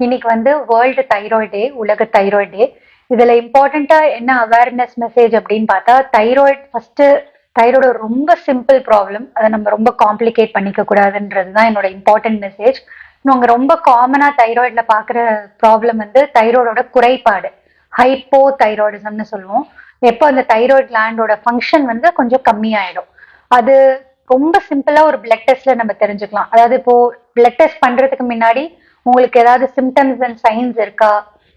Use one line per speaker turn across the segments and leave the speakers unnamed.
இன்னைக்கு world thyroid day, உலக thyroid டே. இதுல இம்பார்ட்டண்டா என்ன அவேர்னஸ் மெசேஜ் அப்படின்னு பார்த்தா, தைராய்டு ரொம்ப சிம்பிள் ப்ராப்ளம். அதை நம்ம ரொம்ப காம்ப்ளிகேட் பண்ணிக்க கூடாதுன்றது தான் என்னோட இம்பார்ட்டன்ட் மெசேஜ். நாங்க ரொம்ப காமனா தைராய்டுல பாக்குற ப்ராப்ளம் தைராய்டோட குறைபாடு, ஹைப்போ தைராய்டிசம்னு சொல்லுவோம். எப்போ அந்த தைராய்டு கிளாண்டோட ஃபங்க்ஷன் கொஞ்சம் கம்மியாயிடும். அது ரொம்ப சிம்பிளா ஒரு பிளட் டெஸ்ட்ல நம்ம தெரிஞ்சுக்கலாம். அதாவது இப்போ பிளட் டெஸ்ட் பண்றதுக்கு முன்னாடி உங்களுக்கு ஏதாவது சிம்டம்ஸ் அண்ட் சைன்ஸ் இருக்கா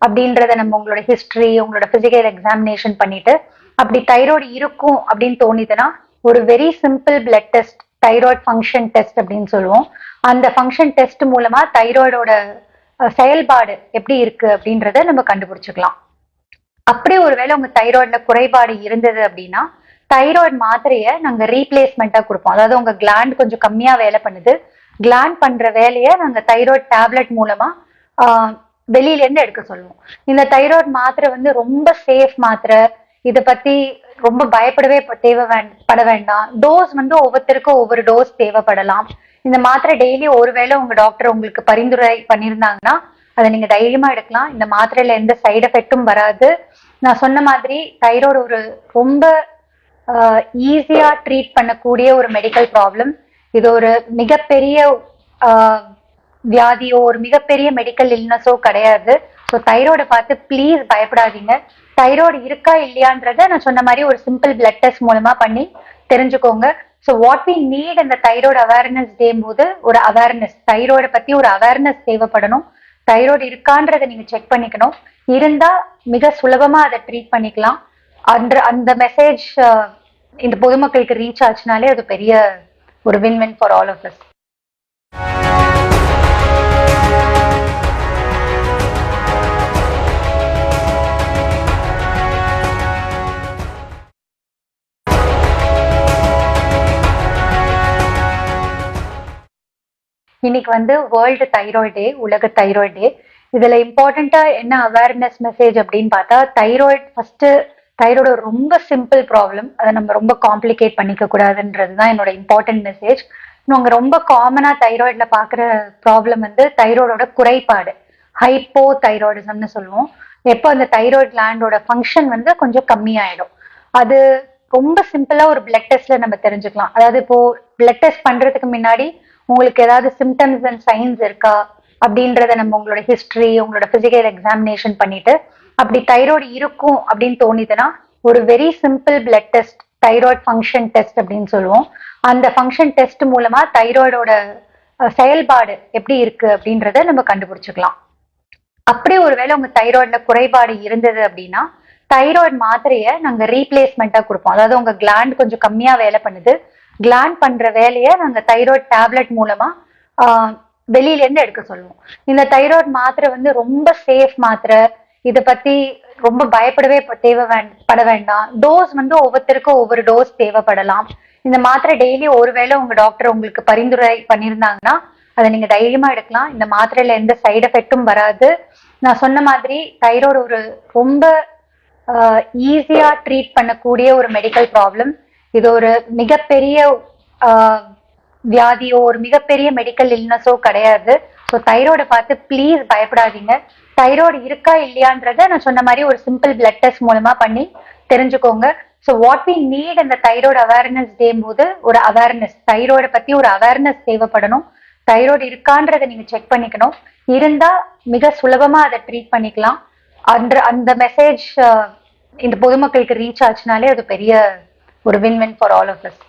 அப்படின்றத நம்ம உங்களோட ஹிஸ்டரி, உங்களோட பிசிக்கல் எக்ஸாமினேஷன் பண்ணிட்டு அப்படி தைராய்டு இருக்கும் அப்படின்னு தோணிதுன்னா ஒரு very simple blood test, thyroid function test அப்படின்னு சொல்லுவோம். அந்த ஃபங்க்ஷன் டெஸ்ட் மூலமா தைராய்டோட செயல்பாடு எப்படி இருக்கு அப்படின்றத நம்ம கண்டுபிடிச்சுக்கலாம். அப்படி ஒருவேளை உங்க தைராய்டுல குறைபாடு இருந்தது அப்படின்னா தைராய்டு மாத்திரையை நாங்க ரீப்ளேஸ்மெண்டா கொடுப்போம். அதாவது உங்க கிளாண்ட் கொஞ்சம் கம்மியா வேலை பண்ணுது, கிளாண்ட் பண்ற வேலையை நாங்க தைராய்டு டேப்லெட் மூலமா வெளியில இருந்து எடுக்க சொல்லுவோம். இந்த தைராய்டு மாத்திரை ரொம்ப சேஃப் மாத்திரை. இதை பத்தி ரொம்ப பயப்படவே பட வேண்டாம். டோஸ் ஒவ்வொருத்தருக்கும் ஒவ்வொரு டோஸ் தேவைப்படலாம். இந்த மாத்திரை டெய்லி ஒருவேளை உங்க டாக்டர் உங்களுக்கு பரிந்துரை பண்ணியிருந்தாங்கன்னா அதை நீங்க தைரியமா எடுக்கலாம். இந்த மாத்திரையில எந்த சைடு எஃபெக்டும் வராது. நான் சொன்ன மாதிரி தைராய்டு ஒரு ரொம்ப ஈஸியா ட்ரீட் பண்ணக்கூடிய ஒரு மெடிக்கல் ப்ராப்ளம். இது ஒரு மிகப்பெரிய வியாதியோ ஒரு மிகப்பெரிய மெடிக்கல் இல்னஸோ கிடையாது. ஸோ தைராய்டை பார்த்து ப்ளீஸ் பயப்படாதீங்க. தைராய்டு இருக்கா இல்லையான்றத நான் சொன்ன மாதிரி ஒரு சிம்பிள் பிளட் டெஸ்ட் மூலமா பண்ணி தெரிஞ்சுக்கோங்க. ஸோ வாட் வி நீட் இந்த தைராய்டு அவேர்னஸ் டே போது ஒரு அவேர்னஸ், தைராய்டை பத்தி ஒரு அவேர்னஸ் தேவைப்படணும். தைராய்டு இருக்கான்றதை நீங்க செக் பண்ணிக்கணும். இருந்தா மிக சுலபமா அதை ட்ரீட் பண்ணிக்கலாம். அந்த மெசேஜ் இந்த பொதுமக்களுக்கு ரீச் ஆச்சுனாலே அது பெரிய ஒரு win for all of us. இன்னைக்கு வேர்ல்டு தைராய்டு டே, உலக தைராய்டு டே. இதுல இம்பார்ட்டண்டா என்ன அவேர்னஸ் மெசேஜ் அப்படின்னு பார்த்தா, தைராய்டு ரொம்ப சிம்பிள் ப்ராப்ளம். அதை நம்ம ரொம்ப காம்ப்ளிகேட் பண்ணிக்க கூடாதுன்றது தான் என்னோட இம்பார்ட்டன்ட் மெசேஜ். நாங்க ரொம்ப காமனா தைராய்டுல பாக்குற ப்ராப்ளம் தைராய்டோட குறைபாடு, ஹைப்போ தைராய்டிசம்னு சொல்லுவோம். எப்போ அந்த தைராய்டு கிளாண்டோட ஃபங்க்ஷன் கொஞ்சம் கம்மியாயிடும். அது ரொம்ப சிம்பிளா ஒரு பிளட் டெஸ்ட்ல நம்ம தெரிஞ்சுக்கலாம். அதாவது இப்போ பிளட் டெஸ்ட் பண்றதுக்கு முன்னாடி உங்களுக்கு ஏதாவது சிம்டம்ஸ் அண்ட் சைன்ஸ் இருக்கா அப்படின்றத நம்ம உங்களோட ஹிஸ்டரி, உங்களோட பிசிக்கல் எக்ஸாமினேஷன் பண்ணிட்டு அப்படி தைராய்டு இருக்கும் அப்படின்னு தோணிதுன்னா ஒரு very simple blood test, thyroid function test அப்படின்னு சொல்லுவோம். அந்த ஃபங்க்ஷன் டெஸ்ட் மூலமா தைராய்டோட செயல்பாடு எப்படி இருக்கு அப்படின்றத நம்ம கண்டுபிடிச்சுக்கலாம். அப்படி ஒருவேளை உங்க தைராய்டுல குறைபாடு இருந்தது அப்படின்னா தைராய்டு மாத்திரையை நாங்க ரீப்ளேஸ்மெண்டா கொடுப்போம். அதாவது உங்க கிளாண்ட் கொஞ்சம் கம்மியா வேலை பண்ணுது, கிளாண்ட் பண்ற வேலையை நாங்க தைராய்டு டேப்லெட் மூலமா வெளியில இருந்து எடுக்க சொல்லுவோம். இந்த தைராய்டு மாத்திரை ரொம்ப சேஃப் மாத்திரை. இதை பத்தி ரொம்ப பயப்படவே பட வேண்டாம். டோஸ் ஒவ்வொருத்தருக்கும் ஒவ்வொரு டோஸ் தேவைப்படலாம். இந்த மாத்திரை டெய்லி ஒருவேளை உங்க டாக்டர் உங்களுக்கு பரிந்துரை பண்ணியிருந்தாங்கன்னா அதை நீங்க தைரியமா எடுக்கலாம். இந்த மாத்திரையில எந்த சைடு எஃபெக்டும் வராது. நான் சொன்ன மாதிரி தைராய்டு ஒரு ரொம்ப ஈஸியா ட்ரீட் பண்ணக்கூடிய ஒரு மெடிக்கல் ப்ராப்ளம். இது ஒரு மிகப்பெரிய வியாதியோ ஒரு மிகப்பெரிய மெடிக்கல் இல்னஸோ கிடையாது. ஸோ தைராய்டை பார்த்து ப்ளீஸ் பயப்படாதீங்க. தைராய்டு இருக்கா இல்லையான்றத நான் சொன்ன மாதிரி ஒரு சிம்பிள் பிளட் டெஸ்ட் மூலமா பண்ணி தெரிஞ்சுக்கோங்க. ஸோ வாட் வி நீட் இந்த தைராய்டு அவேர்னஸ் டே போது ஒரு அவேர்னஸ், தைராய்டை பத்தி ஒரு அவேர்னஸ் தேவைப்படணும். தைராய்டு இருக்கான்றதை நீங்க செக் பண்ணிக்கணும். இருந்தா மிக சுலபமா அதை ட்ரீட் பண்ணிக்கலாம். அந்த மெசேஜ் இந்த பொதுமக்களுக்கு ரீச் ஆச்சுனாலே அது பெரிய ஒரு win for all of as.